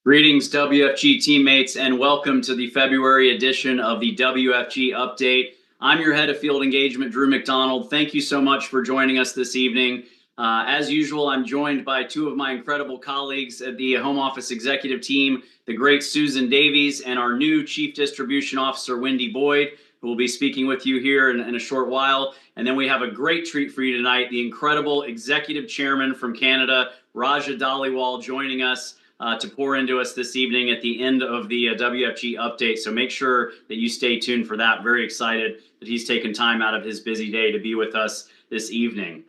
Greetings, WFG teammates, and welcome to the February edition of the WFG Update. I'm your head of field engagement, Drew McDonald. Thank you so much for joining us this evening. As usual, I'm joined by two of my incredible colleagues at the Home Office executive team, the great Susan Davies and our new Chief Distribution Officer, Wendy Boyd, who will be speaking with you here in a short while. And then we have a great treat for you tonight, the incredible Executive Chairman from Canada, Raja Dhaliwal, joining us to pour into us this evening at the end of the WFG update. So make sure that you stay tuned for that. Very excited that he's taken time out of his busy day to be with us this evening.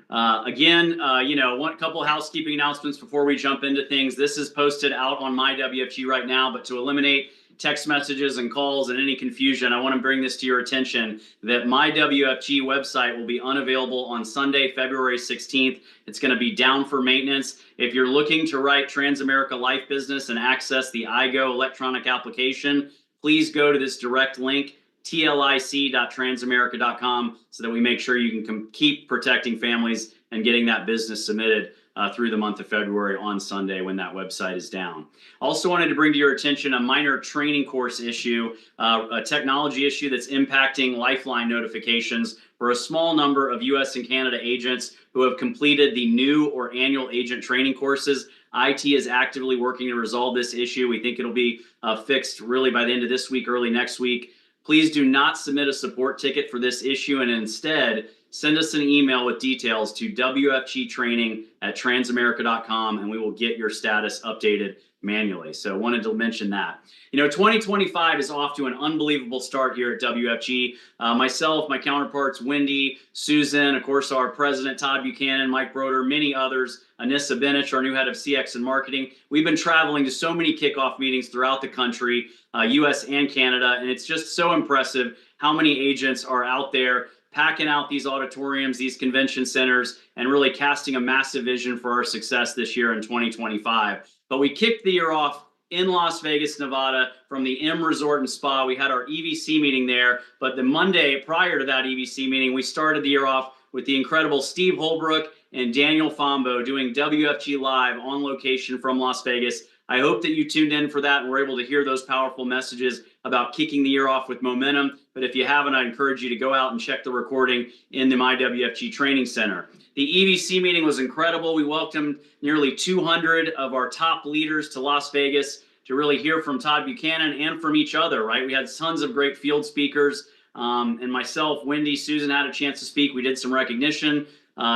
Again, one couple housekeeping announcements before we jump into things. This is posted out on my WFG right now, but to eliminate text messages and calls and any confusion, I want to bring this to your attention that my WFG website will be unavailable on Sunday, February 16th. It's going to be down for maintenance. If you're looking to write Transamerica Life Business and access the iGo electronic application, please go to this direct link, tlic.transamerica.com, so that we make sure you can keep protecting families and getting that business submitted through the month of February on Sunday when that website is down. Also wanted to bring to your attention a minor training course issue, a technology issue that's impacting Lifeline notifications for a small number of U.S. and Canada agents who have completed the new or annual agent training courses. IT is actively working to resolve this issue. We think it'll be fixed really by the end of this week, early next week. Please do not submit a support ticket for this issue, and instead send us an email with details to wfgtraining@transamerica.com, and we will get your status updated manually. So wanted to mention that. 2025 is off to an unbelievable start here at WFG. Myself, my counterparts, Wendy, Susan, of course, our president, Todd Buchanan, Mike Broder, many others, Anissa Benich, our new head of CX and marketing. We've been traveling to so many kickoff meetings throughout the country, US and Canada, and it's just so impressive how many agents are out there packing out these auditoriums, these convention centers, and really casting a massive vision for our success this year in 2025. But we kicked the year off in Las Vegas, Nevada, from the M Resort and Spa. We had our EVC meeting there, but the Monday prior to that EVC meeting, we started the year off with the incredible Steve Holbrook and Daniel Fombo doing WFG Live on location from Las Vegas. I hope that you tuned in for that and were able to hear those powerful messages about kicking the year off with momentum. But if you haven't, I encourage you to go out and check the recording in the MyWFG Training Center. The EVC meeting was incredible. We welcomed nearly 200 of our top leaders to Las Vegas to really hear from Todd Buchanan and from each other, right? We had tons of great field speakers, and myself, Wendy, Susan had a chance to speak. We did some recognition,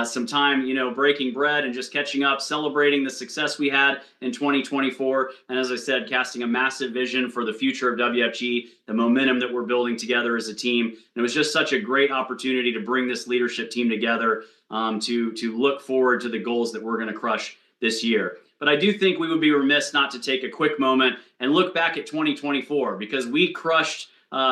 some time, breaking bread and just catching up, celebrating the success we had in 2024. And as I said, casting a massive vision for the future of WFG, the momentum that we're building together as a team. And it was just such a great opportunity to bring this leadership team together to look forward to the goals that we're going to crush this year. But I do think we would be remiss not to take a quick moment and look back at 2024, because we crushed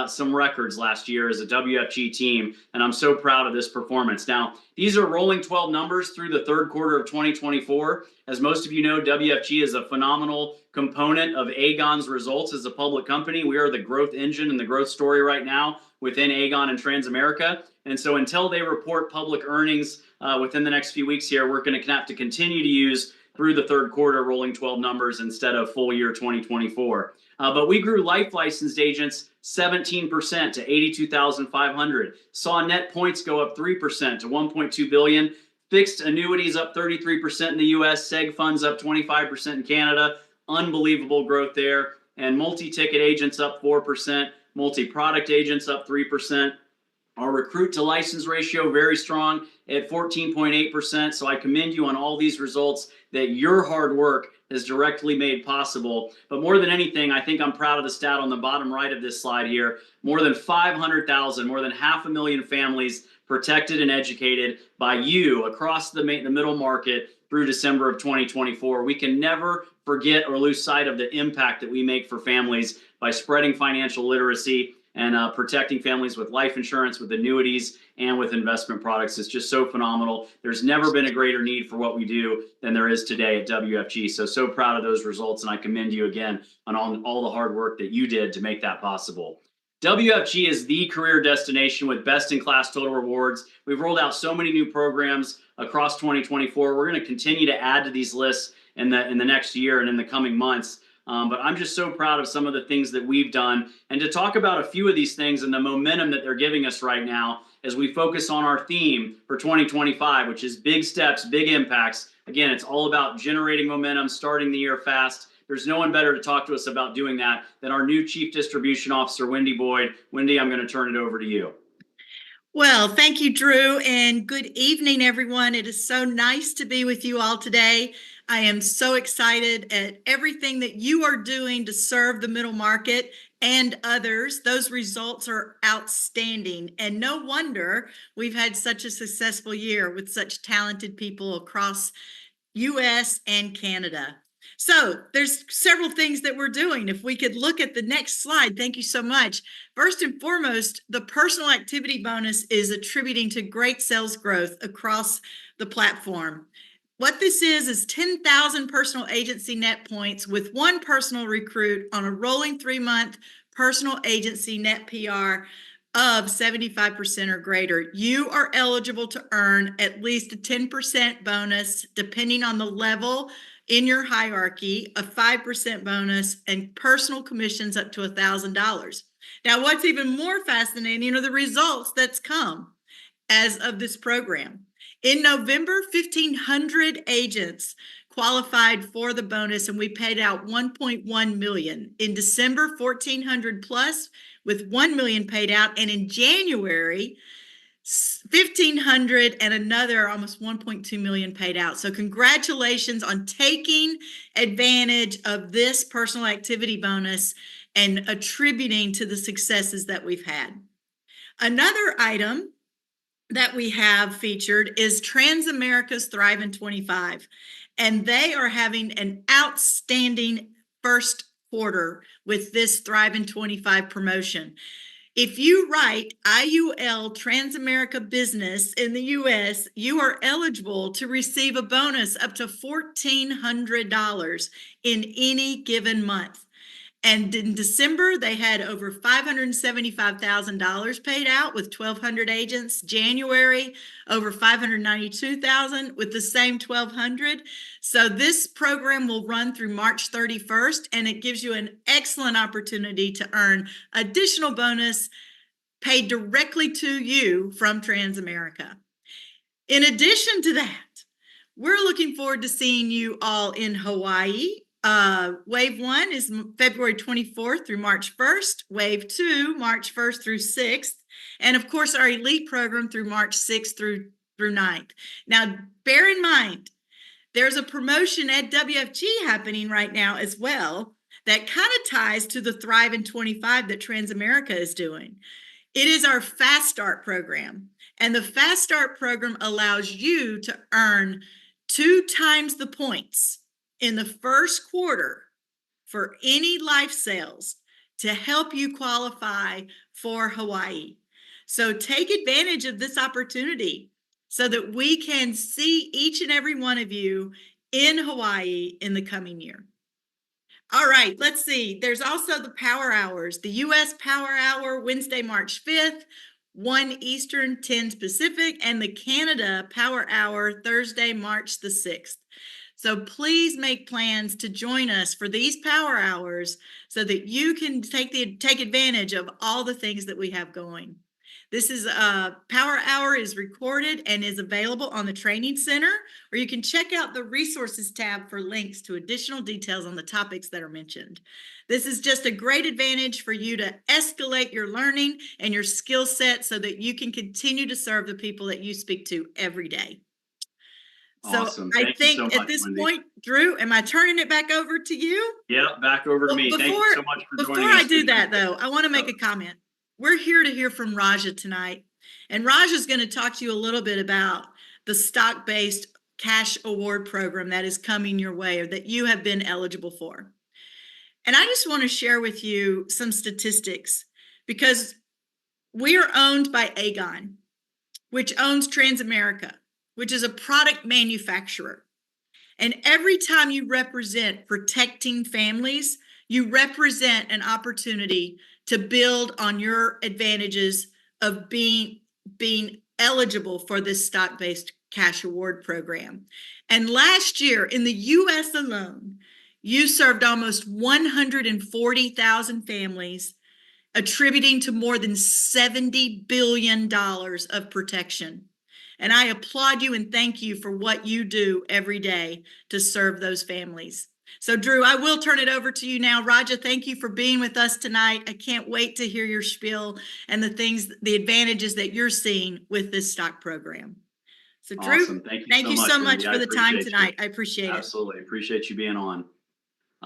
some records last year as a WFG team, and I'm so proud of this performance. Now, these are rolling 12 numbers through the third quarter of 2024. As most of you know, WFG is a phenomenal component of Aegon's results as a public company. We are the growth engine and the growth story right now within Aegon and Transamerica. And so until they report public earnings within the next few weeks here, we're going to have to continue to use through the third quarter rolling 12 numbers instead of full year 2024. But we grew life licensed agents 17% to 82,500. Saw net points go up 3% to 1.2 billion. Fixed annuities up 33% in the US, seg funds up 25% in Canada. Unbelievable growth there. And multi-ticket agents up 4%, multi-product agents up 3%. Our recruit to license ratio very strong at 14.8%. So I commend you on all these results that your hard work has directly made possible. But more than anything, I think I'm proud of the stat on the bottom right of this slide here. More than 500,000, more than 500,000 families protected and educated by you across the middle market through December of 2024. We can never forget or lose sight of the impact that we make for families by spreading financial literacy and protecting families with life insurance, with annuities, and with investment products. It's just so phenomenal. There's never been a greater need for what we do than there is today at WFG. So proud of those results, and I commend you again on all the hard work that you did to make that possible. WFG is the career destination with best-in-class total rewards. We've rolled out so many new programs across 2024. We're going to continue to add to these lists in the next year and in the coming months. But I'm just so proud of some of the things that we've done. And to talk about a few of these things and the momentum that they're giving us right now as we focus on our theme for 2025, which is big steps, big impacts. Again, it's all about generating momentum, starting the year fast. There's no one better to talk to us about doing that than our new Chief Distribution Officer, Wendy Boyd. Wendy, I'm going to turn it over to you. Well, thank you, Drew, and good evening, everyone. It is so nice to be with you all today. I am so excited at everything that you are doing to serve the middle market and others. Those results are outstanding, and no wonder we've had such a successful year with such talented people across US and Canada. So there's several things that we're doing. If we could look at the next slide, thank you so much. First and foremost, the personal activity bonus is attributing to great sales growth across the platform. What this is 10,000 personal agency net points with one personal recruit on a rolling 3-month personal agency net PR of 75% or greater. You are eligible to earn at least a 10% bonus, depending on the level in your hierarchy, a 5% bonus, and personal commissions up to $1,000. Now, what's even more fascinating are the results that's come as of this program. In November, 1,500 agents qualified for the bonus, and we paid out $1.1 million. In December, 1,400 plus, with $1 million paid out, and in January, 1,500 and another almost $1.2 million paid out. So congratulations on taking advantage of this personal activity bonus and attributing to the successes that we've had. Another item that we have featured is Transamerica's Thrive in 25, and they are having an outstanding first quarter with this Thrive in 25 promotion. If you write IUL Transamerica Business in the US, you are eligible to receive a bonus up to $1,400 in any given month. And in December, they had over $575,000 paid out with 1,200 agents. January, over $592,000 with the same 1,200. So this program will run through March 31st, and it gives you an excellent opportunity to earn additional bonus paid directly to you from Transamerica. In addition to that, we're looking forward to seeing you all in Hawaii. Wave 1 is February 24th through March 1st. Wave 2, March 1st through 6th. And of course, our elite program through March 6th through 9th. Now, bear in mind, there's a promotion at WFG happening right now as well that kind of ties to the Thrive in 25 that Transamerica is doing. It is our Fast Start program. And the Fast Start program allows you to earn 2 times the points in the first quarter for any life sales to help you qualify for Hawaii. So take advantage of this opportunity so that we can see each and every one of you in Hawaii in the coming year. All right, let's see. There's also the Power Hours, the US Power Hour, Wednesday, March 5th, 1 Eastern, 10 Pacific, and the Canada Power Hour, Thursday, March the 6th. So please make plans to join us for these power hours so that you can take advantage of all the things that we have going. This is a power hour is recorded and is available on the training center, or you can check out the resources tab for links to additional details on the topics that are mentioned. This is just a great advantage for you to escalate your learning and your skill set so that you can continue to serve the people that you speak to every day. Awesome. So I think so much, at this Wendy. point, Drew, am I turning it back over to you? Yeah, back over to me. Thank you so much for joining us. Before I do that, though, I want to make a comment. We're here to hear from Raja tonight. And Raja is going to talk to you a little bit about the stock-based cash award program that is coming your way or that you have been eligible for. And I just want to share with you some statistics because we are owned by Aegon, which owns Transamerica, which is a product manufacturer. And every time you represent protecting families, you represent an opportunity to build on your advantages of being eligible for this stock-based cash award program. And last year in the US alone, You served almost 140,000 families, attributing to more than $70 billion of protection. And I applaud you and thank you for what you do every day to serve those families. So, Drew, I will turn it over to you now. Raja, thank you for being with us tonight. I can't wait to hear your spiel and the advantages that you're seeing with this stock program. So, Drew, Awesome. Thank you so much, much Wendy. for I the time appreciate you. tonight. I appreciate it. Absolutely. Appreciate you being on.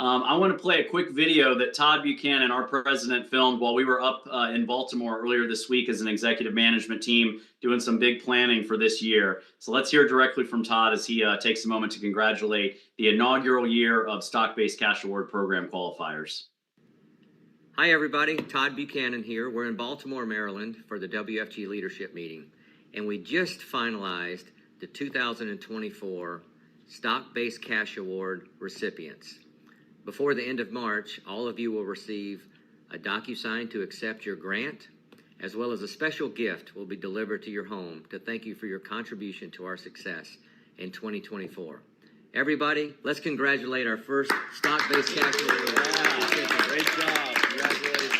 I want to play a quick video that Todd Buchanan, our president, filmed while we were up in Baltimore earlier this week as an executive management team doing some big planning for this year. So let's hear directly from Todd as he takes a moment to congratulate the inaugural year of Stock-Based Cash Award Program qualifiers. Hi, everybody. Todd Buchanan here. We're in Baltimore, Maryland for the WFG leadership meeting, and we just finalized the 2024 Stock-Based Cash Award recipients. Before the end of March, all of you will receive a DocuSign to accept your grant, as well as a special gift will be delivered to your home to thank you for your contribution to our success in 2024. Everybody, let's congratulate our first Stock-Based Cash Award. Yeah, great job. Congratulations.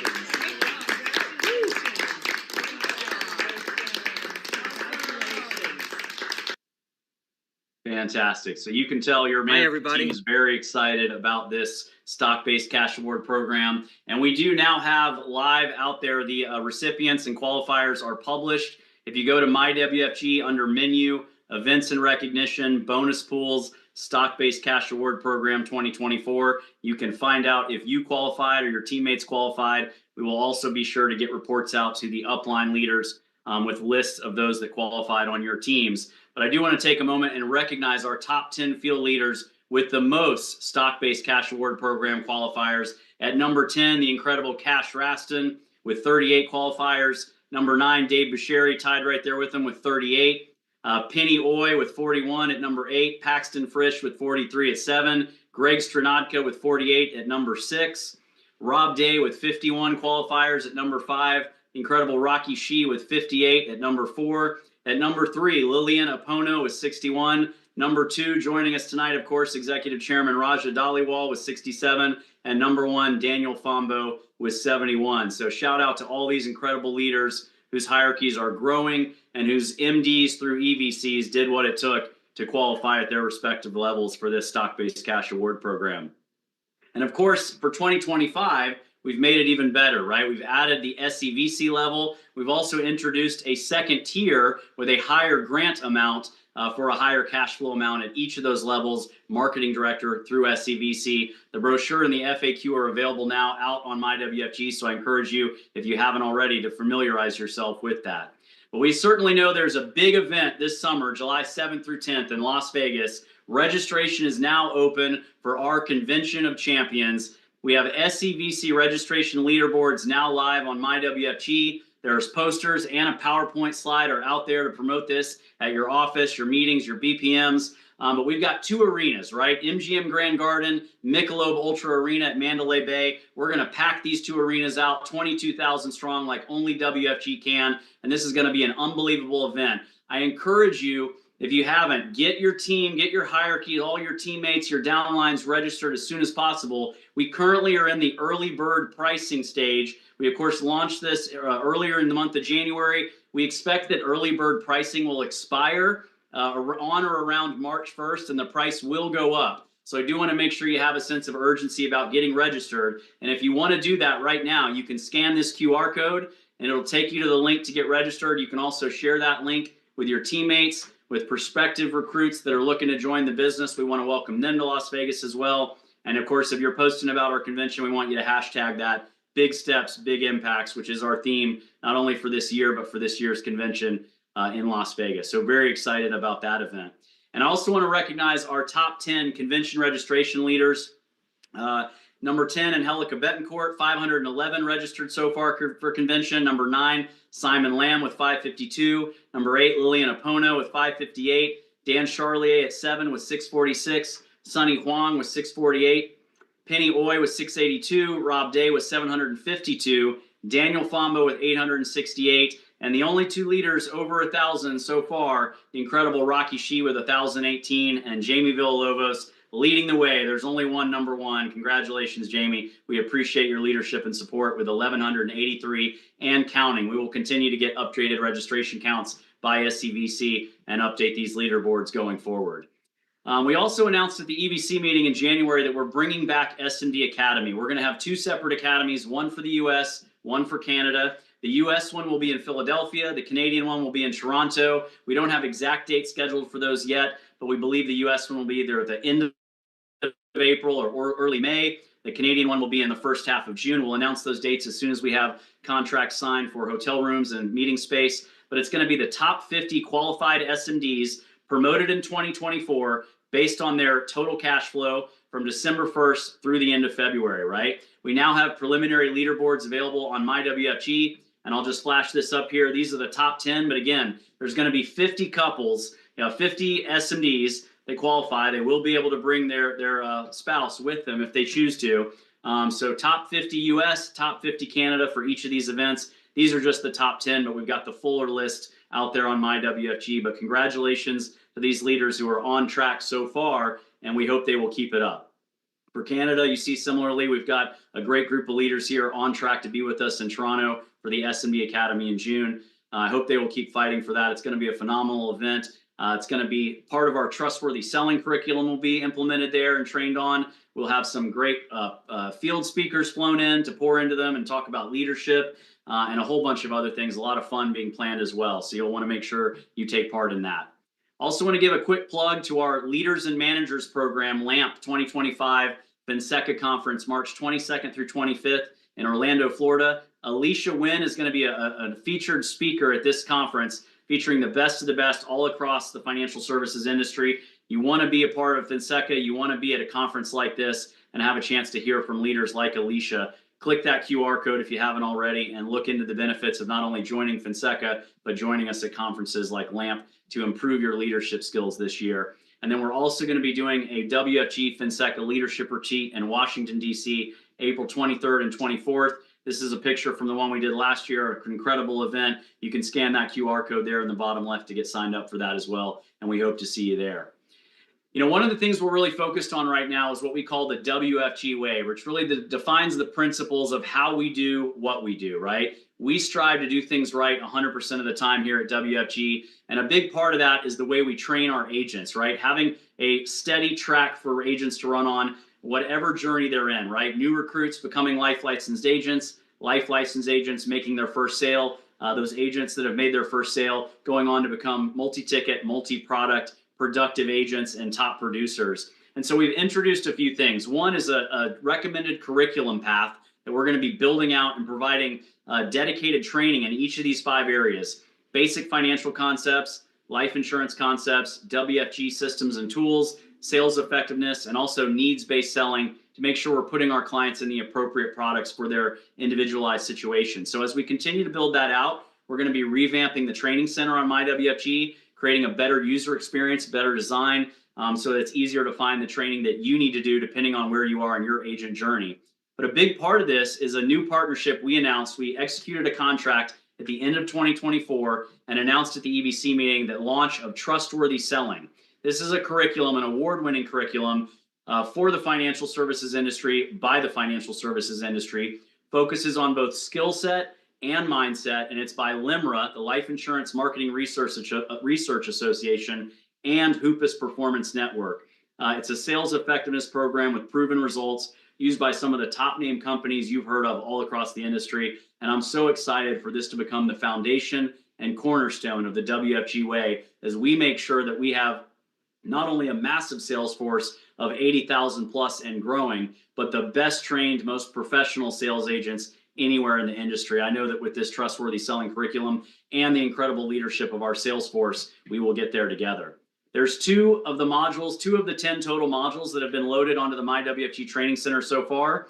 Fantastic. So you can tell your management team is very excited about this stock-based cash award program. And we do now have live out there, the recipients and qualifiers are published. If you go to MyWFG under menu, events and recognition, bonus pools, stock-based cash award program 2024, you can find out if you qualified or your teammates qualified. We will also be sure to get reports out to the upline leaders with lists of those that qualified on your teams. But I do want to take a moment and recognize our top 10 field leaders with the most stock-based cash award program qualifiers. At number 10, the incredible Cash Raston with 38 qualifiers. Number 9, Dave Busheri tied right there with him with 38. Penny Oy with 41 at number 8. Paxton Frisch with 43 at 7. Greg Stranodka with 48 at number 6. Rob Day with 51 qualifiers at number 5. Incredible Rocky Shee with 58 at number 4. At number 3, Lillian Apono with 61. Number 2, joining us tonight, of course, Executive Chairman Raja Dhaliwal with 67. And number 1, Daniel Fombo with 71. So shout out to all these incredible leaders whose hierarchies are growing and whose MDs through EVCs did what it took to qualify at their respective levels for this stock-based cash award program. And of course, for 2025, we've made it even better, right? We've added the SCVC level. We've also introduced a second tier with a higher grant amount for a higher cash flow amount at each of those levels, marketing director through SCVC. The brochure and the FAQ are available now out on MyWFG, so I encourage you, if you haven't already, to familiarize yourself with that. But we certainly know there's a big event this summer, July 7th through 10th in Las Vegas. Registration is now open for our Convention of Champions. We have SCVC registration leaderboards now live on MyWFG. There's posters and a PowerPoint slide are out there to promote this at your office, your meetings, your BPMs. But we've got 2 arenas, right? MGM Grand Garden, Michelob Ultra Arena at Mandalay Bay. We're going to pack these 2 arenas out, 22,000 strong, like only WFG can. And this is going to be an unbelievable event. I encourage you, if you haven't, get your team, get your hierarchy, all your teammates, your downlines registered as soon as possible. We currently are in the early bird pricing stage. We, of course, launched this earlier in the month of January. We expect that early bird pricing will expire on or around March 1st, and the price will go up. So I do want to make sure you have a sense of urgency about getting registered. And if you want to do that right now, you can scan this QR code, and it'll take you to the link to get registered. You can also share that link with your teammates, with prospective recruits that are looking to join the business. We want to welcome them to Las Vegas as well. And of course, if you're posting about our convention, we want you to hashtag that Big Steps, Big Impacts, which is our theme, not only for this year, but for this year's convention in Las Vegas. So very excited about that event. And I also want to recognize our top 10 convention registration leaders. Number 10, Angelica Betancourt, 511 registered so far for convention. Number 9, Simon Lamb with 552. Number 8, Lillian Apono with 558. Dan Charlier at 7 with 646. Sonny Huang with 648. Penny Oy with 682. Rob Day with 752. Daniel Fombo with 868. And the only 2 leaders over 1,000 so far, the incredible Rocky Shee with 1,018 and Jamie Villalobos leading the way. There's only one number one. Congratulations, Jamie. We appreciate your leadership and support with 1,183 and counting. We will continue to get updated registration counts by SCVC and update these leaderboards going forward. We also announced at the EBC meeting in January that we're bringing back S&D Academy. We're going to have two separate academies, one for the US, one for Canada. The US one will be in Philadelphia. The Canadian one will be in Toronto. We don't have exact dates scheduled for those yet, but we believe the US one will be either at the end of April or early May. The Canadian one will be in the first half of June. We'll announce those dates as soon as we have contracts signed for hotel rooms and meeting space. But it's going to be the top 50 qualified SMDs promoted in 2024 based on their total cash flow from December 1st through the end of February, right? We now have preliminary leaderboards available on MyWFG, and I'll just flash this up here. These are the top 10, but again, there's going to be 50 couples, 50 SMDs that qualify. They will be able to bring their spouse with them if they choose to. So top 50 US, top 50 Canada for each of these events. These are just the top 10, but we've got the fuller list out there on MyWFG. But congratulations to these leaders who are on track so far, and we hope they will keep it up. For Canada, you see similarly, we've got a great group of leaders here on track to be with us in Toronto for the SMD Academy in June. I hope they will keep fighting for that. It's going to be a phenomenal event. It's going to be part of our trustworthy selling curriculum will be implemented there and trained on. We'll have some great field speakers flown in to pour into them and talk about leadership and a whole bunch of other things. A lot of fun being planned as well. So you'll want to make sure you take part in that. Also want to give a quick plug to our Leaders and Managers program, LAMP 2025 Fonseca Conference, March 22nd through 25th in Orlando, Florida. Alicia Wynn is going to be a featured speaker at this conference, featuring the best of the best all across the financial services industry. You want to be a part of Fonseca. You want to be at a conference like this and have a chance to hear from leaders like Alicia. Click that QR code if you haven't already and look into the benefits of not only joining Fonseca, but joining us at conferences like LAMP to improve your leadership skills this year. And then we're also going to be doing a WFG Fonseca Leadership Retreat in Washington, D.C., April 23rd and 24th. This is a picture from the one we did last year, an incredible event. You can scan that QR code there in the bottom left to get signed up for that as well, and we hope to see you there. You know, one of the things we're really focused on right now is what we call the WFG way, which really defines the principles of how we do what we do, right? We strive to do things right 100% of the time here at WFG, and a big part of that is the way we train our agents, right? Having a steady track for agents to run on whatever journey they're in, right? New recruits becoming life licensed agents making their first sale, those agents that have made their first sale going on to become multi-ticket, multi-product, productive agents and top producers. And so we've introduced a few things. One is a recommended curriculum path that we're going to be building out and providing dedicated training in each of these 5 areas: basic financial concepts, life insurance concepts, WFG systems and tools, sales effectiveness, and also needs-based selling to make sure we're putting our clients in the appropriate products for their individualized situation. So as we continue to build that out, we're going to be revamping the training center on MyWFG, creating a better user experience, better design, so that it's easier to find the training that you need to do depending on where you are in your agent journey. But a big part of this is a new partnership we announced. We executed a contract at the end of 2024 and announced at the EBC meeting the launch of Trustworthy Selling. This is a curriculum, an award-winning curriculum for the financial services industry, by the financial services industry, focuses on both skill set and mindset, and it's by LIMRA, the Life Insurance Marketing Research Association, and Hoopus Performance Network. It's a sales effectiveness program with proven results used by some of the top name companies you've heard of all across the industry, and I'm so excited for this to become the foundation and cornerstone of the WFG way as we make sure that we have not only a massive sales force of 80,000 plus and growing, but the best trained, most professional sales agents anywhere in the industry. I know that with this Trustworthy Selling curriculum and the incredible leadership of our sales force, we will get there together. There's 2 of the modules, 2 of the 10 total modules that have been loaded onto the MyWFG Training Center so far: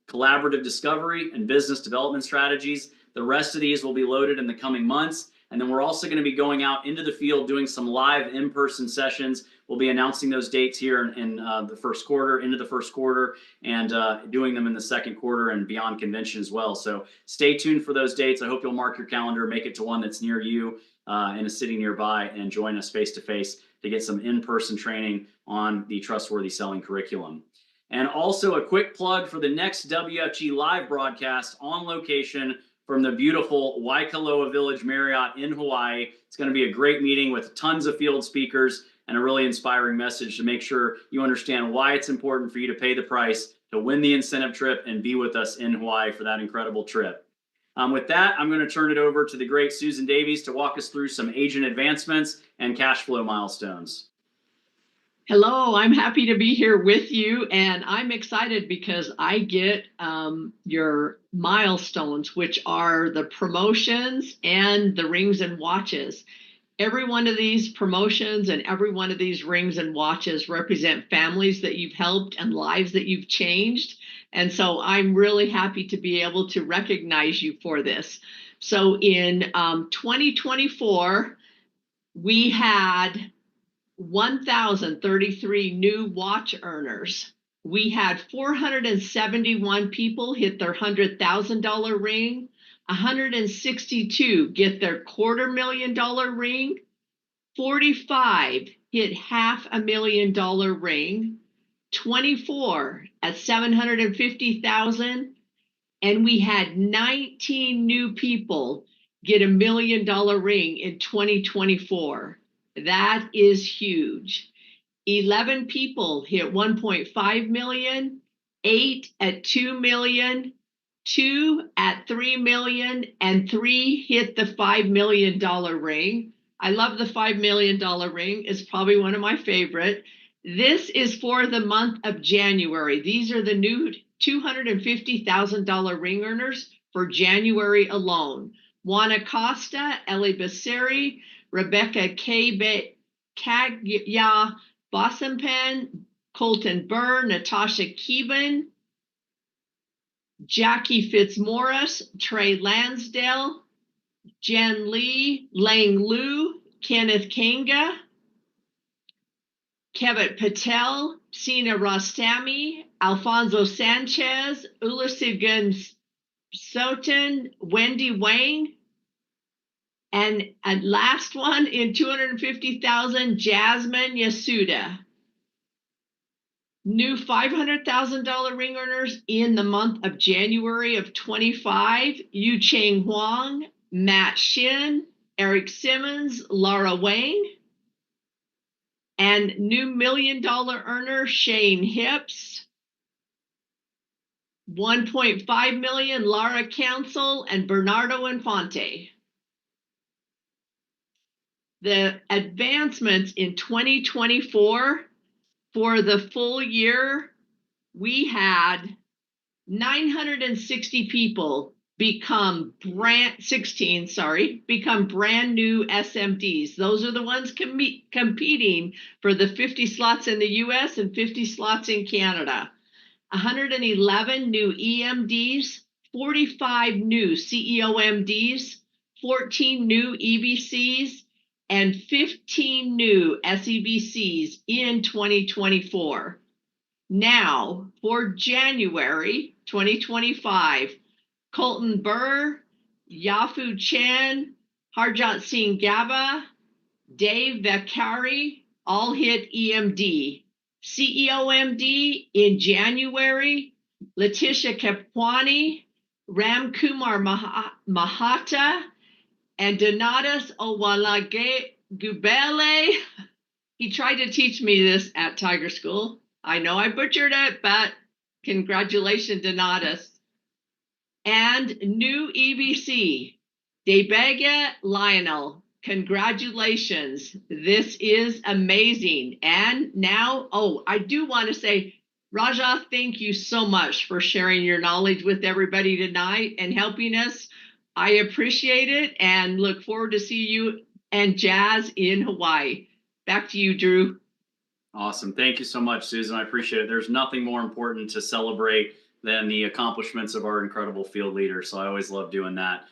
collaborative discovery and business development strategies. The rest of these will be loaded in the coming months. And then we're also going to be going out into the field doing some live in-person sessions. We'll be announcing those dates here in the first quarter, into the first quarter, and doing them in the second quarter and beyond convention as well. So stay tuned for those dates. I hope you'll mark your calendar, make it to one that's near you and is sitting nearby, and join us face-to-face to get some in-person training on the Trustworthy Selling curriculum. And also a quick plug for the next WFG live broadcast on location from the beautiful Waikoloa Village Marriott in Hawaii. It's going to be a great meeting with tons of field speakers and a really inspiring message to make sure you understand why it's important for you to pay the price to win the incentive trip and be with us in Hawaii for that incredible trip. With that, I'm going to turn it over to the great Susan Davies to walk us through some agent advancements and cash flow milestones. Hello, I'm happy to be here with you, and I'm excited because I get your milestones, which are the promotions and the rings and watches. Every one of these promotions and every one of these rings and watches represent families that you've helped and lives that you've changed. And so I'm really happy to be able to recognize you for this. So in 2024, we had 1,033 new watch earners. We had 471 people hit their $100,000 ring, 162 get their $250,000 ring, 45 hit $500,000 ring, 24 at $750,000, and we had 19 new people get $1 million ring in 2024. That is huge. 11 people hit 1.5 million, 8 at 2 million, 2 at 3 million, and 3 hit the $5 million ring. I love the $5 million ring. It's probably one of my favorite. This is for the month of January. These are the new $250,000 ring earners for January alone. Juana Costa, Ellie Becerri, Rebecca Kagya Bossampen, Colton Burr, Natasha Keeban, Jackie Fitzmaurice, Trey Lansdale, Jen Lee, Lang Lu, Kenneth Kanga, Kevin Patel, Sina Rostami, Alfonso Sanchez, Ulisigan Soten, Wendy Wang, and last one in 250,000, Jasmine Yasuda. New $500,000 ring earners in the month of January of 25, Yu Cheng Huang, Matt Shin, Eric Simmons, Laura Wang. And new $1 million earner, Shane Hips. 1.5 million, Lara Council and Bernardo Infante. The advancements in 2024 for the full year, we had 960 people become brand new SMDs. Those are the ones competing for the 50 slots in the US and 50 slots in Canada. 111 new EMDs, 45 new CEOMDs, 14 new EBCs, and 15 new SEBCs in 2024. Now, for January 2025, Colton Burr, Yafu Chen, Harjot Singh Gaba, Dave Vakari all hit EMD. CEOMD in January, Letitia Kapwani, Ram Kumar Mahata, and Donatus Owalage Gubele. He tried to teach me this at Tiger School. I know I butchered it, but congratulations, Donatus. And new EBC, Debega Lionel. Congratulations. This is amazing. And now, I do want to say, Raja, thank you so much for sharing your knowledge with everybody tonight and helping us. I appreciate it and look forward to see you and Jazz in Hawaii. Back to you, Drew. Awesome. Thank you so much, Susan. I appreciate it. There's nothing more important to celebrate than the accomplishments of our incredible field leaders. So I always love doing that.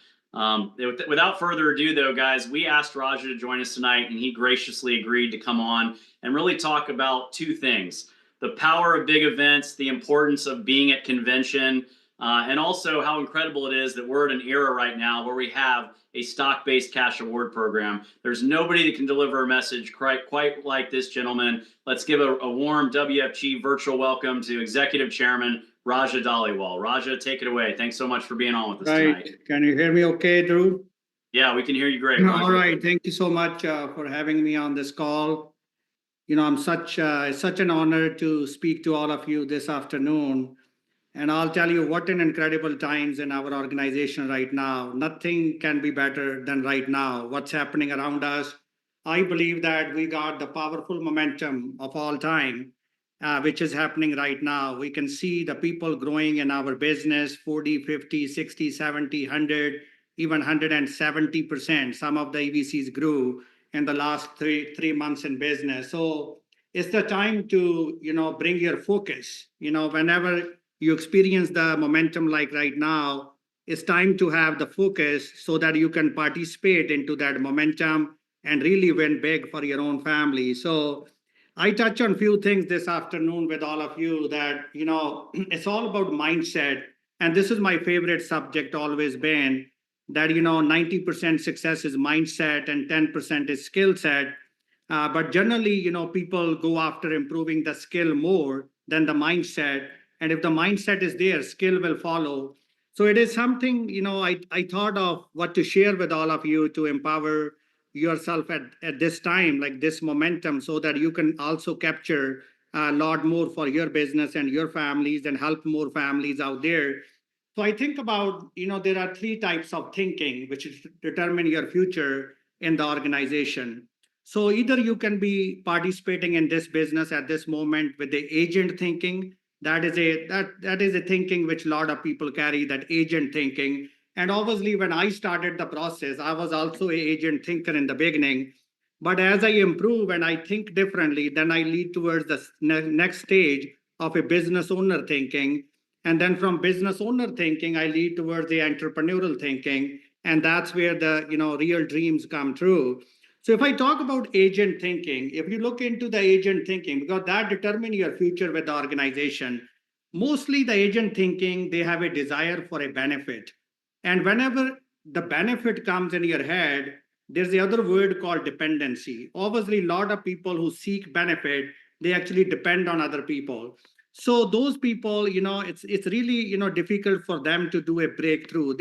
Without further ado, though, guys, we asked Raja to join us tonight, and he graciously agreed to come on and really talk about two things: the power of big events, the importance of being at convention, and also how incredible it is that we're in an era right now where we have a stock-based cash award program. There's nobody that can deliver a message quite like this gentleman. Let's give a warm WFG virtual welcome to Executive Chairman Raja Dhaliwal. Raja, take it away. Thanks so much for being on with us tonight. Can you hear me okay, Drew? Yeah, we can hear you great. All right. Thank you so much for having me on this call. I'm such an honor to speak to all of you this afternoon. And I'll tell you what an incredible times in our organization right now. Nothing can be better than right now. What's happening around us. I believe that we got the powerful momentum of all time, which is happening right now. We can see the people growing in our business 40, 50, 60, 70, 100, even 170%. Some of the EVCs grew in the last three months in business. So it's the time to, bring your focus. Whenever you experience the momentum like right now, it's time to have the focus so that you can participate into that momentum and really win big for your own family. So I touch on a few things this afternoon with all of you that, it's all about mindset. And this is my favorite subject always been that, 90% success is mindset and 10% is skill set. But generally, people go after improving the skill more than the mindset. And if the mindset is there, skill will follow. So it is something, I thought of what to share with all of you to empower yourself at this time, like this momentum, so that you can also capture a lot more for your business and your families and help more families out there. So I think about, there are three types of thinking which determine your future in the organization. So either you can be participating in this business at this moment with the agent thinking. That is a thinking which a lot of people carry, that agent thinking. And obviously, when I started the process, I was also an agent thinker in the beginning. But as I improve and I think differently, then I lead towards the next stage of a business owner thinking. And then from business owner thinking, I lead towards the entrepreneurial thinking. And that's where the real dreams come true. So if I talk about agent thinking, if you look into the agent thinking, because that determines your future with the organization, mostly the agent thinking, they have a desire for a benefit. And whenever the benefit comes in your head, there's the other word called dependency. Obviously, a lot of people who seek benefit, they actually depend on other people. So those people, it's really, difficult for them to do a breakthrough.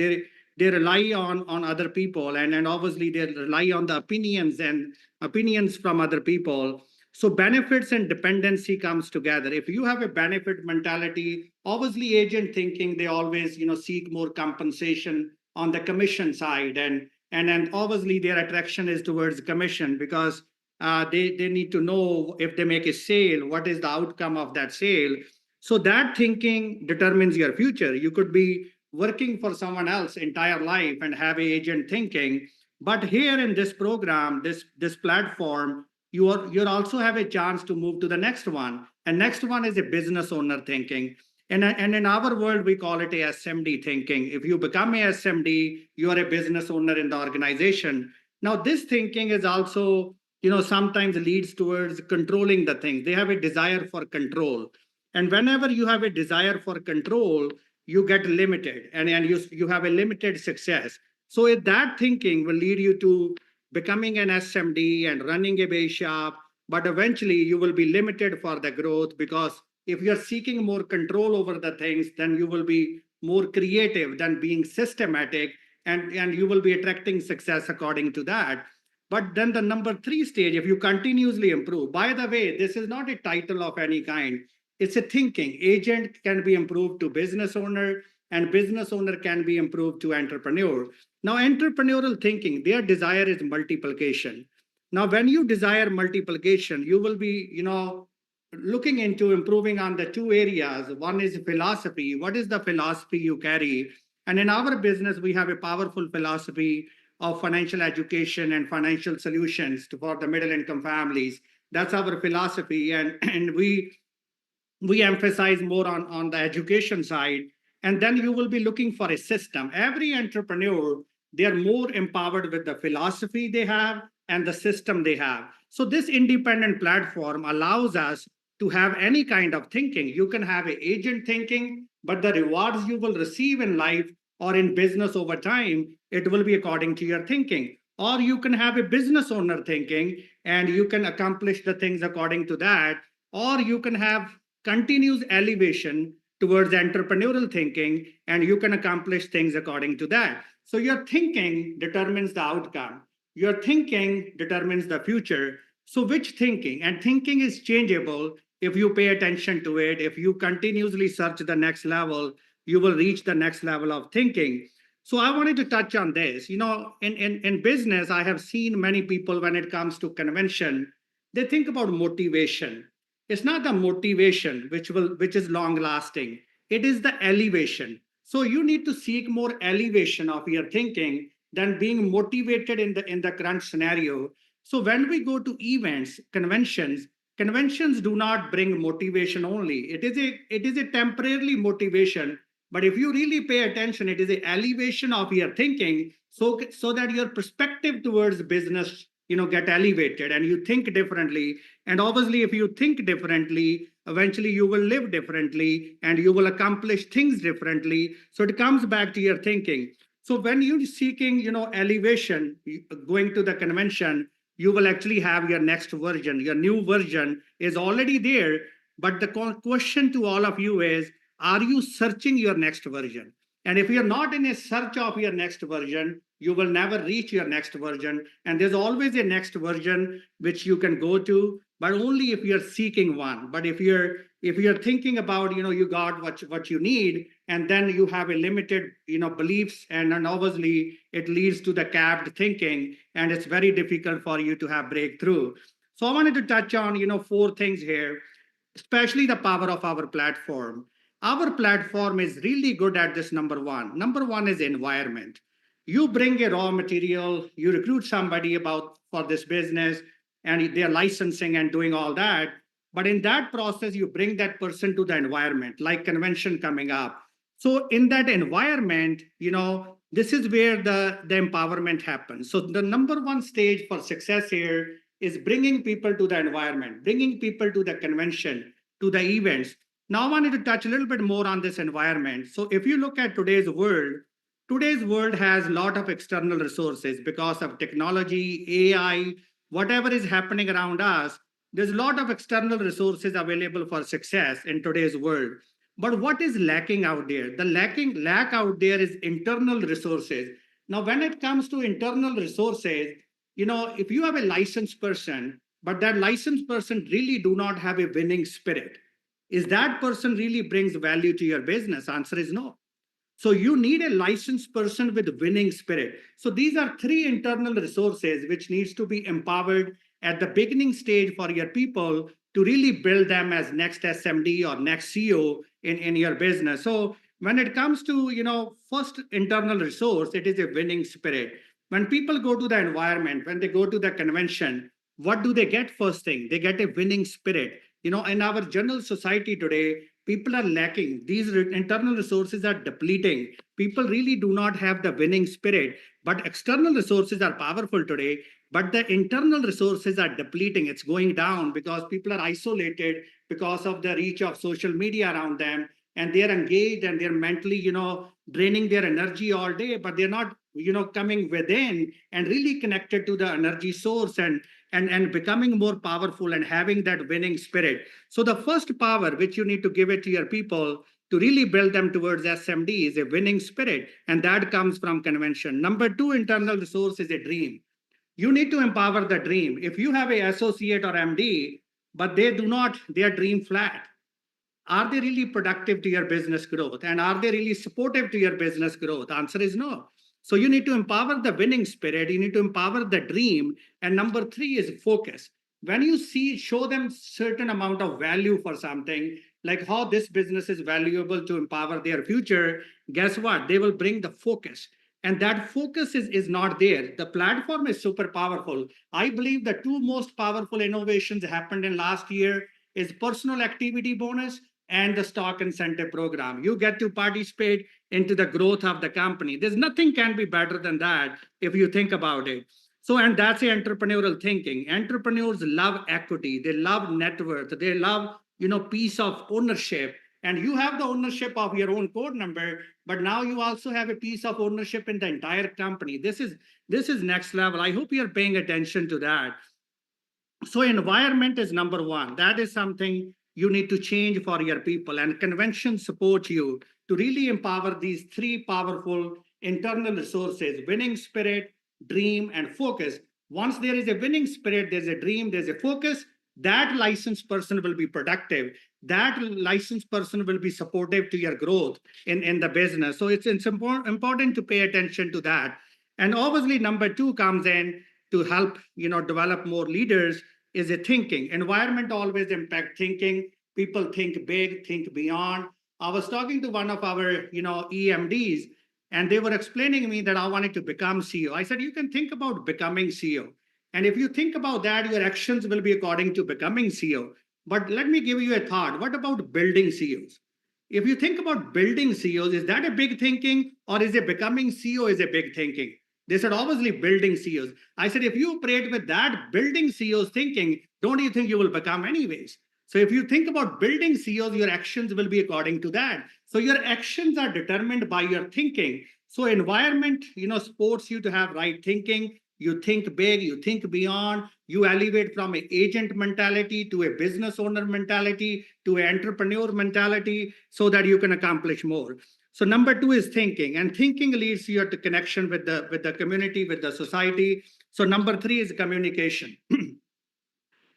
They rely on other people, and obviously they rely on the opinions from other people. So benefits and dependency comes together. If you have a benefit mentality, obviously agent thinking, they always seek more compensation on the commission side, and obviously their attraction is towards commission because they need to know if they make a sale, what is the outcome of that sale. So that thinking determines your future. You could be working for someone else entire life and have agent thinking, but here in this program, this platform, you also have a chance to move to the next one. And next one is a business owner thinking. And in our world, we call it a SMD thinking. If you become a SMD, you are a business owner in the organization. Now, this thinking is also, sometimes leads towards controlling the things. They have a desire for control. And whenever you have a desire for control, you get limited and you have a limited success. So if that thinking will lead you to becoming an SMD and running a base shop, but eventually you will be limited for the growth because if you're seeking more control over the things, then you will be more creative than being systematic and you will be attracting success according to that. But then the number 3 stage, if you continuously improve, by the way, this is not a title of any kind. It's a thinking. Agent can be improved to business owner and business owner can be improved to entrepreneur. Now, entrepreneurial thinking, their desire is multiplication. Now, when you desire multiplication, you will be, looking into improving on the 2 areas. One is philosophy. What is the philosophy you carry? And in our business, we have a powerful philosophy of financial education and financial solutions for the middle income families. That's our philosophy. And we emphasize more on the education side. And then you will be looking for a system. Every entrepreneur, they are more empowered with the philosophy they have and the system they have. So this independent platform allows us to have any kind of thinking. You can have an agent thinking, but the rewards you will receive in life or in business over time, it will be according to your thinking. Or you can have a business owner thinking and you can accomplish the things according to that. Or you can have continuous elevation towards entrepreneurial thinking and you can accomplish things according to that. So your thinking determines the outcome. Your thinking determines the future. So which thinking? And thinking is changeable. If you pay attention to it, if you continuously search the next level, you will reach the next level of thinking. So I wanted to touch on this. In business, I have seen many people when it comes to convention, they think about motivation. It's not the motivation which is long lasting. It is the elevation. So you need to seek more elevation of your thinking than being motivated in the current scenario. So when we go to events, conventions do not bring motivation only. It is a temporarily motivation, but if you really pay attention, it is an elevation of your thinking, so that your perspective towards business get elevated and you think differently. And obviously, if you think differently, eventually you will live differently and you will accomplish things differently. So it comes back to your thinking. So when you're seeking elevation, going to the convention, you will actually have your next version. Your new version is already there. But the question to all of you is, are you searching your next version? And if you're not in a search of your next version, you will never reach your next version. And there's always a next version which you can go to, but only if you're seeking one. But if you're thinking about, you got what you need, and then you have a limited, beliefs, and obviously it leads to the capped thinking, and it's very difficult for you to have breakthrough. So I wanted to touch on, 4 things here, especially the power of our platform. Our platform is really good at this. Number one is environment. You bring a raw material, you recruit somebody for this business, and they're licensing and doing all that. But in that process, you bring that person to the environment, like convention coming up. So in that environment, this is where the empowerment happens. So the number one stage for success here is bringing people to the environment, bringing people to the convention, to the events. Now I wanted to touch a little bit more on this environment. So if you look at today's world has a lot of external resources because of technology, AI, whatever is happening around us. There's a lot of external resources available for success in today's world. But what is lacking out there? The lack out there is internal resources. Now, when it comes to internal resources, if you have a licensed person, but that licensed person really do not have a winning spirit, is that person really brings value to your business? Answer is no. So you need a licensed person with winning spirit. So these are 3 internal resources which needs to be empowered at the beginning stage for your people to really build them as next SMD or next CEO in your business. So when it comes to, first internal resource, it is a winning spirit. When people go to the environment, when they go to the convention, what do they get first thing? They get a winning spirit. In our general society today, people are lacking. These internal resources are depleting. People really do not have the winning spirit, but external resources are powerful today, but the internal resources are depleting. It's going down because people are isolated because of the reach of social media around them, and they're engaged and they're mentally, draining their energy all day, but they're not, coming within and really connected to the energy source and becoming more powerful and having that winning spirit. So the first power which you need to give it to your people to really build them towards SMD is a winning spirit, and that comes from convention. Number 2 internal resource is a dream. You need to empower the dream. If you have a associate or MD, but they are dream flat, are they really productive to your business growth? And are they really supportive to your business growth? Answer is no. So you need to empower the winning spirit. You need to empower the dream. And number 3 is focus. When you show them certain amount of value for something, like how this business is valuable to empower their future, guess what? They will bring the focus. And that focus is not there. The platform is super powerful. I believe the 2 most powerful innovations happened in last year is personal activity bonus and the stock incentive program. You get to participate into the growth of the company. There's nothing can be better than that if you think about it. So, and that's the entrepreneurial thinking. Entrepreneurs love equity. They love net worth. They love piece of ownership. And you have the ownership of your own code number, but now you also have a piece of ownership in the entire company. This is next level. I hope you're paying attention to that. So environment is number one. That is something you need to change for your people, and convention support you to really empower these three powerful internal resources: winning spirit, dream, and focus. Once there is a winning spirit, there's a dream, there's a focus, that licensed person will be productive. That licensed person will be supportive to your growth in the business. So it's important to pay attention to that. And obviously, number two comes in to help develop more leaders is a thinking. Environment always impact thinking. People think big, think beyond. I was talking to one of our EMDs, and they were explaining me that I wanted to become CEO. I said, you can think about becoming CEO. And if you think about that, your actions will be according to becoming CEO. But let me give you a thought. What about building CEOs? If you think about building CEOs, is that a big thinking, or is it becoming CEO is a big thinking? They said, obviously, building CEOs. I said, if you operate with that building CEOs thinking, don't you think you will become anyways? So if you think about building CEOs, your actions will be according to that. So your actions are determined by your thinking. So environment, supports you to have right thinking. You think big, you think beyond, you elevate from an agent mentality to a business owner mentality to an entrepreneur mentality so that you can accomplish more. So number two is thinking, and thinking leads you to connection with the community, with the society. So number three is communication.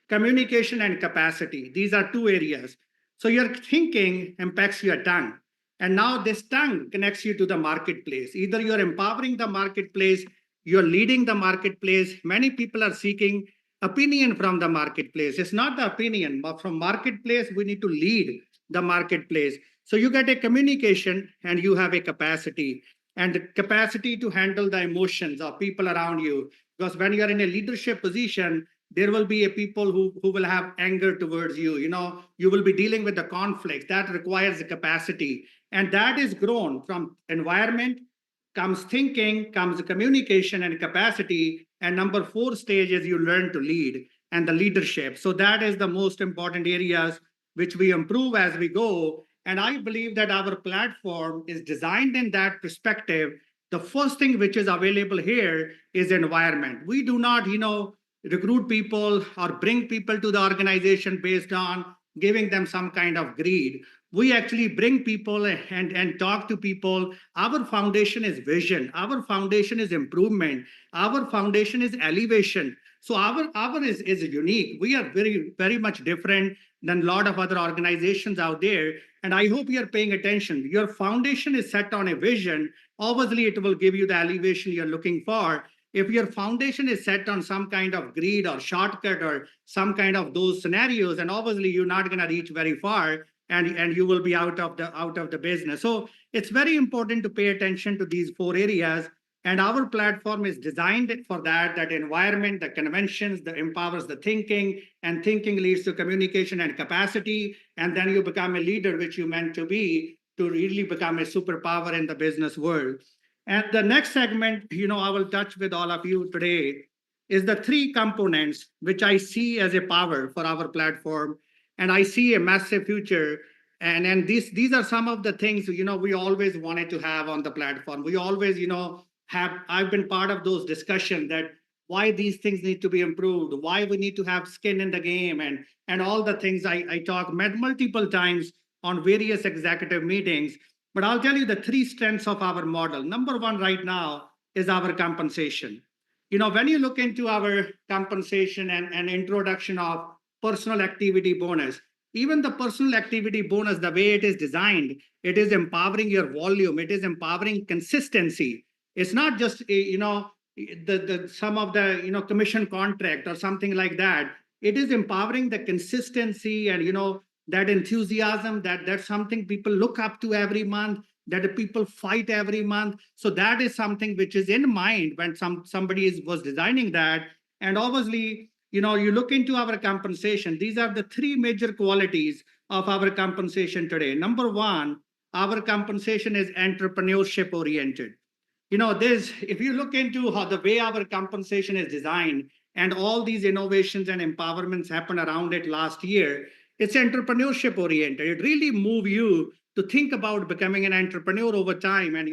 Communication and capacity. These are two areas. So your thinking impacts your tongue. And now this tongue connects you to the marketplace. Either you're empowering the marketplace, you're leading the marketplace. Many people are seeking opinion from the marketplace. It's not the opinion, but from marketplace, we need to lead the marketplace. So you get a communication and you have a capacity, and the capacity to handle the emotions of people around you. Because when you're in a leadership position, there will be a people who will have anger towards you. You will be dealing with the conflict that requires a capacity. And that is grown from environment, comes thinking, comes communication and capacity. And number four stage is you learn to lead and the leadership. So that is the most important areas which we improve as we go. And I believe that our platform is designed in that perspective. The first thing which is available here is environment. We do not, recruit people or bring people to the organization based on giving them some kind of greed. We actually bring people and talk to people. Our foundation is vision. Our foundation is improvement. Our foundation is elevation. So our is unique. We are very, very much different than a lot of other organizations out there. And I hope you're paying attention. Your foundation is set on a vision. Obviously, it will give you the elevation you're looking for. If your foundation is set on some kind of greed or shortcut or some kind of those scenarios, and obviously you're not going to reach very far, and you will be out of the business. So it's very important to pay attention to these four areas. And our platform is designed for that environment, the conventions, that empowers the thinking, and thinking leads to communication and capacity. And then you become a leader, which you meant to be, to really become a superpower in the business world. And the next segment, I will touch with all of you today is the three components which I see as a power for our platform. And I see a massive future. And these are some of the things, we always wanted to have on the platform. We always, I've been part of those discussions that why these things need to be improved, why we need to have skin in the game, and all the things I talk multiple times on various executive meetings. But I'll tell you the three strengths of our model. Number one right now is our compensation. When you look into our compensation and introduction of personal activity bonus, even the personal activity bonus, the way it is designed, it is empowering your volume. It is empowering consistency. It's not just, the some of the, commission contract or something like that. It is empowering the consistency and, that enthusiasm, that's something people look up to every month, that the people fight every month. So that is something which is in mind when somebody was designing that. And obviously, you look into our compensation. These are the three major qualities of our compensation today. Number one, our compensation is entrepreneurship oriented. If you look into how the way our compensation is designed and all these innovations and empowerments happened around it last year, It's entrepreneurship oriented. It really move you to think about becoming an entrepreneur over time and,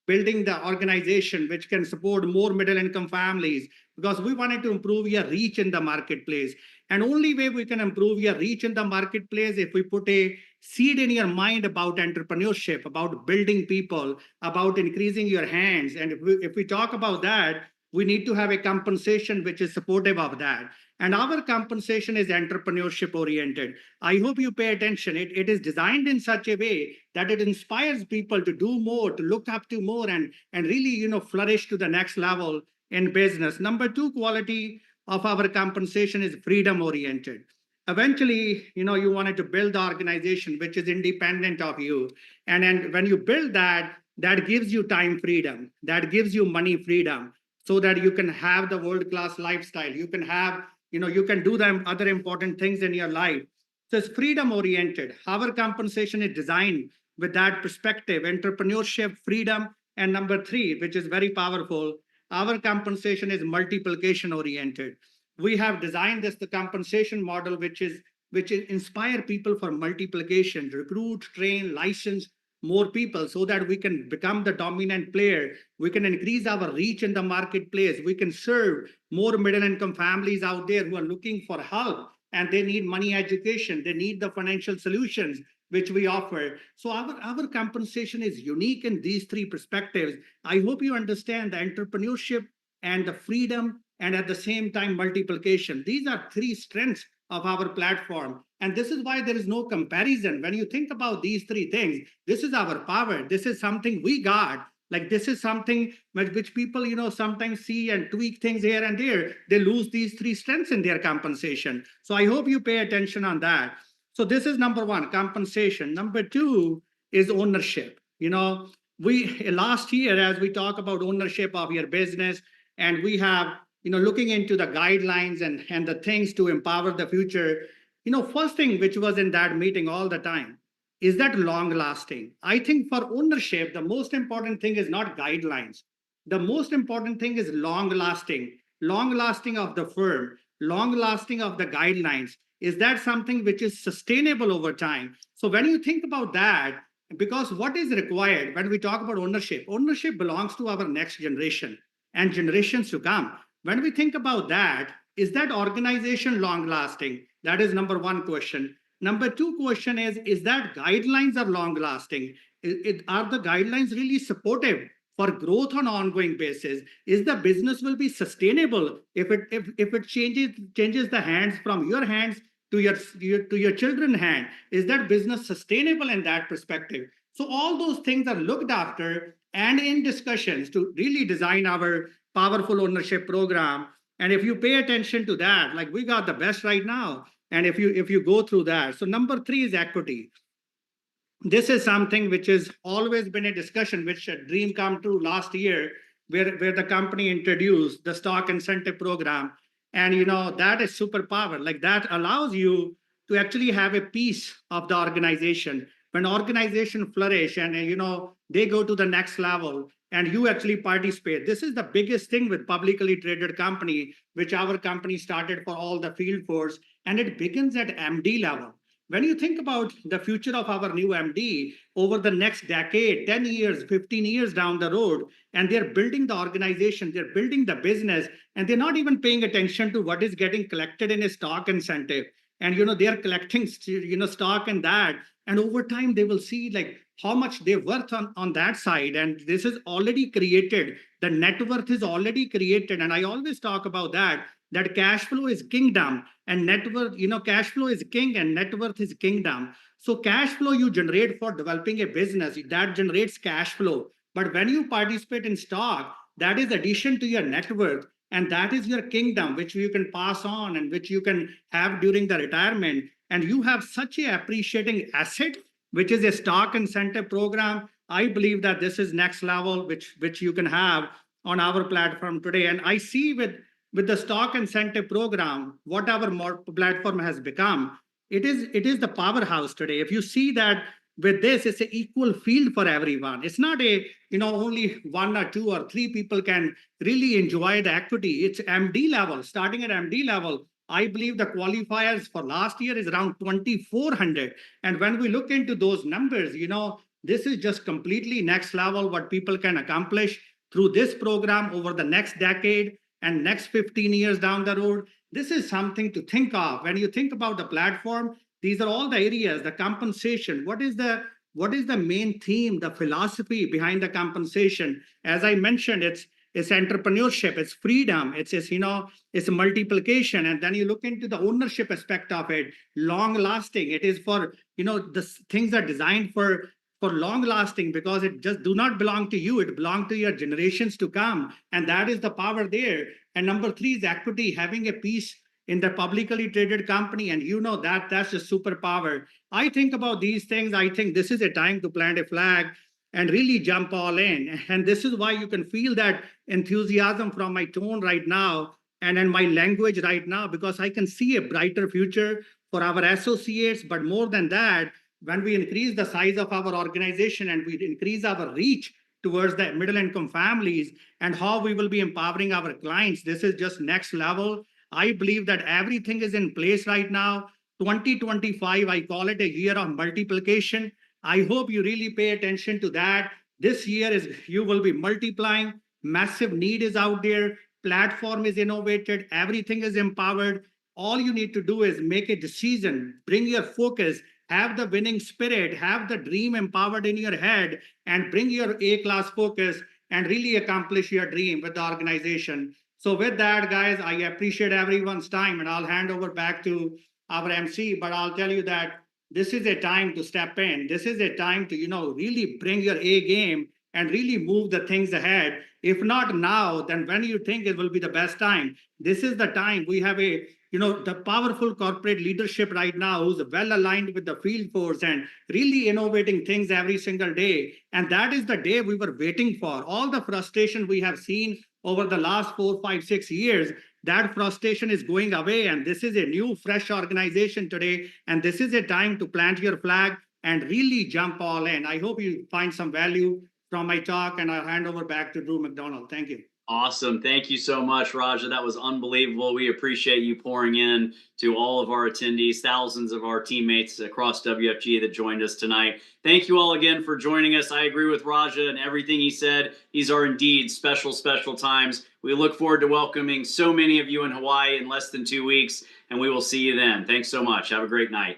building the organization which can support more middle income families, because we wanted to improve your reach in the marketplace. And only way we can improve your reach in the marketplace if we put a seed in your mind about entrepreneurship, about building people, about increasing your hands. And if we talk about that, we need to have a compensation which is supportive of that. And our compensation is entrepreneurship oriented. I hope you pay attention. It is designed in such a way that it inspires people to do more, to look up to more, and really, flourish to the next level in business. Number two quality of our compensation is freedom oriented. Eventually, you wanted to build the organization which is independent of you. And when you build that, that gives you time freedom, that gives you money freedom, so that you can have the world-class lifestyle. You can have, you can do them other important things in your life. So it's freedom oriented. Our compensation is designed with that perspective, entrepreneurship, freedom. And number three, which is very powerful, our compensation is multiplication oriented. We have designed the compensation model, which inspire people for multiplication, recruit, train, license more people so that we can become the dominant player. We can increase our reach in the marketplace. We can serve more middle income families out there who are looking for help and they need money education. They need the financial solutions which we offer. So our compensation is unique in these three perspectives. I hope you understand the entrepreneurship and the freedom and at the same time multiplication. These are three strengths of our platform. And this is why there is no comparison. When you think about these three things, this is our power. This is something we got. Like this is something which people, sometimes see and tweak things here and there. They lose these three strengths in their compensation. So I hope you pay attention on that. So this is number one, compensation. Number two is ownership. We last year, as we talk about ownership of your business, and we have, looking into the guidelines and the things to empower the future, first thing which was in that meeting all the time is that long lasting. I think for ownership, the most important thing is not guidelines. The most important thing is long lasting of the firm, long lasting of the guidelines. Is that something which is sustainable over time? So when you think about that, because what is required when we talk about ownership belongs to our next generation and generations to come. When we think about that, is that organization long lasting? That is number one question. Number two question is that guidelines are long lasting? Are the guidelines really supportive for growth on an ongoing basis? Is the business will be sustainable if it changes the hands from your hands to your children's hand? Is that business sustainable in that perspective? So all those things are looked after and in discussions to really design our powerful ownership program. And if you pay attention to that, like we got the best right now. And if you go through that, so number three is equity. This is something which has always been a discussion, which a dream come true last year, where the company introduced the stock incentive program. And that is superpower. Like that allows you to actually have a piece of the organization. When organization flourish and they go to the next level and you actually participate. This is the biggest thing with publicly traded company, which our company started for all the field force, and it begins at MD level. When you think about the future of our new MD over the next decade, 10 years, 15 years down the road, and they're building the organization, they're building the business, and they're not even paying attention to what is getting collected in a stock incentive. And they're collecting stock in that. And over time, they will see like how much they're worth on that side. And this is already created. The net worth is already created. And I always talk about that cash flow is kingdom and net worth, cash flow is king and net worth is kingdom. So cash flow you generate for developing a business, that generates cash flow. But when you participate in stock, that is addition to your net worth. And that is your kingdom, which you can pass on and which you can have during the retirement. And you have such a appreciating asset, which is a stock incentive program. I believe that this is next level, which you can have on our platform today. And I see with the stock incentive program, what our platform has become, it is the powerhouse today. If you see that with this, it's an equal field for everyone. It's not only one or two or three people can really enjoy the equity. It's MD level, starting at MD level. I believe the qualifiers for last year is around 2,400. And when we look into those numbers, this is just completely next level what people can accomplish through this program over the next decade and next 15 years down the road. This is something to think of. When you think about the platform, these are all the areas, the compensation. What is the main theme, the philosophy behind the compensation? As I mentioned, it's entrepreneurship, it's freedom, it's multiplication. And then you look into the ownership aspect of it, long lasting. It is for, the things are designed for long lasting, because it just do not belong to you, it belongs to your generations to come. And that is the power there. And number three is equity, having a piece in the publicly traded company. And that's a superpower. I think about these things. I think this is a time to plant a flag and really jump all in. And this is why you can feel that enthusiasm from my tone right now and in my language right now, because I can see a brighter future for our associates. But more than that, when we increase the size of our organization and we increase our reach towards the middle income families and how we will be empowering our clients, this is just next level. I believe that everything is in place right now. 2025, I call it a year of multiplication. I hope you really pay attention to that. This year you will be multiplying. Massive need is out there. Platform is innovated. Everything is empowered. All you need to do is make a decision, bring your focus, have the winning spirit, have the dream empowered in your head, and bring your A-class focus and really accomplish your dream with the organization. So with that, guys, I appreciate everyone's time, and I'll hand over back to our MC, but I'll tell you that this is a time to step in. This is a time to, really bring your A game and really move the things ahead. If not now, then when you think it will be the best time? This is the time. We have the powerful corporate leadership right now who's well aligned with the field force and really innovating things every single day. And that is the day we were waiting for. All the frustration we have seen over the last 4, 5, 6 years, that frustration is going away. And this is a new, fresh organization today. And this is a time to plant your flag and really jump all in. I hope you find some value from my talk, and I'll hand over back to Drew McDonald. Thank you. Awesome. Thank you so much, Raja. That was unbelievable. We appreciate you pouring in to all of our attendees, thousands of our teammates across WFG that joined us tonight. Thank you all again for joining us. I agree with Raja and everything he said. These are indeed special, special times. We look forward to welcoming so many of you in Hawaii in less than 2 weeks, and we will see you then. Thanks so much. Have a great night.